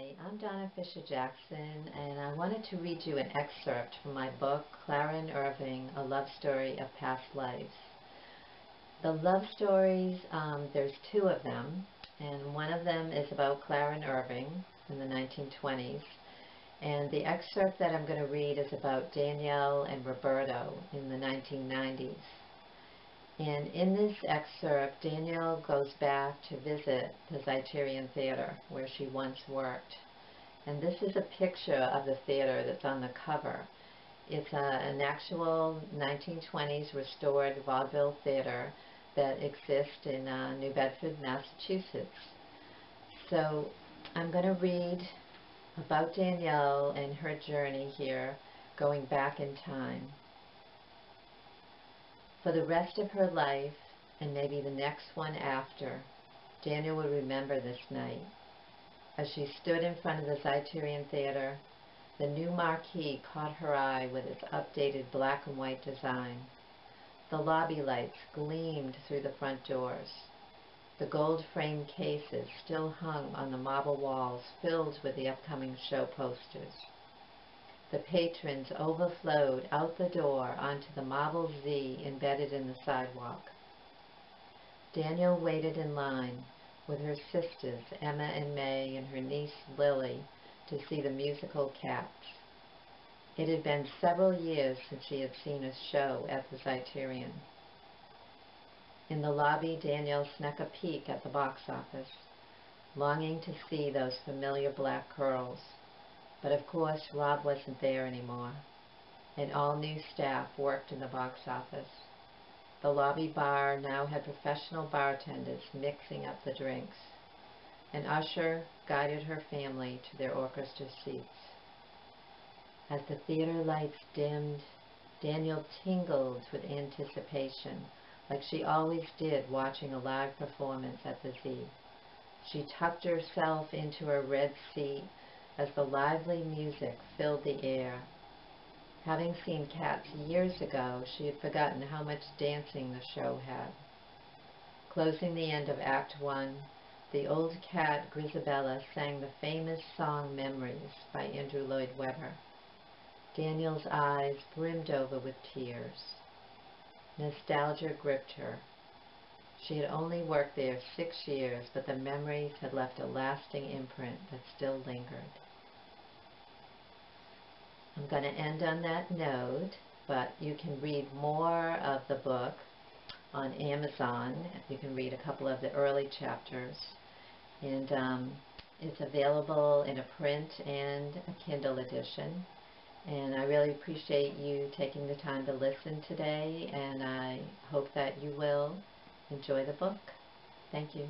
Hi, I'm Donna Fisher-Jackson, and I wanted to read you an excerpt from my book, Clara and Irving, A Love Story of Past Lives. The love stories, there's two of them, and one of them is about Clara and Irving in the 1920s, and the excerpt that I'm going to read is about Danielle and Roberto in the 1990s. And in this excerpt, Danielle goes back to visit the Zeiterion Theatre, where she once worked. And this is a picture of the theater that's on the cover. It's an actual 1920s restored vaudeville theater that exists in New Bedford, Massachusetts. So I'm going to read about Danielle and her journey here, going back in time. For the rest of her life, and maybe the next one after, Danielle would remember this night. As she stood in front of the Zeiterion Theatre, the new marquee caught her eye with its updated black and white design. The lobby lights gleamed through the front doors. The gold-framed cases still hung on the marble walls filled with the upcoming show posters. The patrons overflowed out the door onto the marble Z embedded in the sidewalk. Danielle waited in line with her sisters Emma and May and her niece Lily to see the musical Cats. It had been several years since she had seen a show at the Zeiterion. In the lobby, Danielle snuck a peek at the box office, longing to see those familiar black curls. But of course, Rob wasn't there anymore, and all new staff worked in the box office. The lobby bar now had professional bartenders mixing up the drinks. An usher guided her family to their orchestra seats. As the theater lights dimmed, Danielle tingled with anticipation, like she always did watching a live performance at the Z. She tucked herself into her red seat as the lively music filled the air. Having seen Cats years ago, she had forgotten how much dancing the show had. Closing the end of Act 1, the old cat Grisabella sang the famous song Memories by Andrew Lloyd Webber. Danielle's eyes brimmed over with tears. Nostalgia gripped her. She had only worked there 6 years, but the memories had left a lasting imprint that still lingered. I'm going to end on that note, but you can read more of the book on Amazon. You can read a couple of the early chapters, and it's available in a print and a Kindle edition. And I really appreciate you taking the time to listen today, and I hope that you will enjoy the book. Thank you.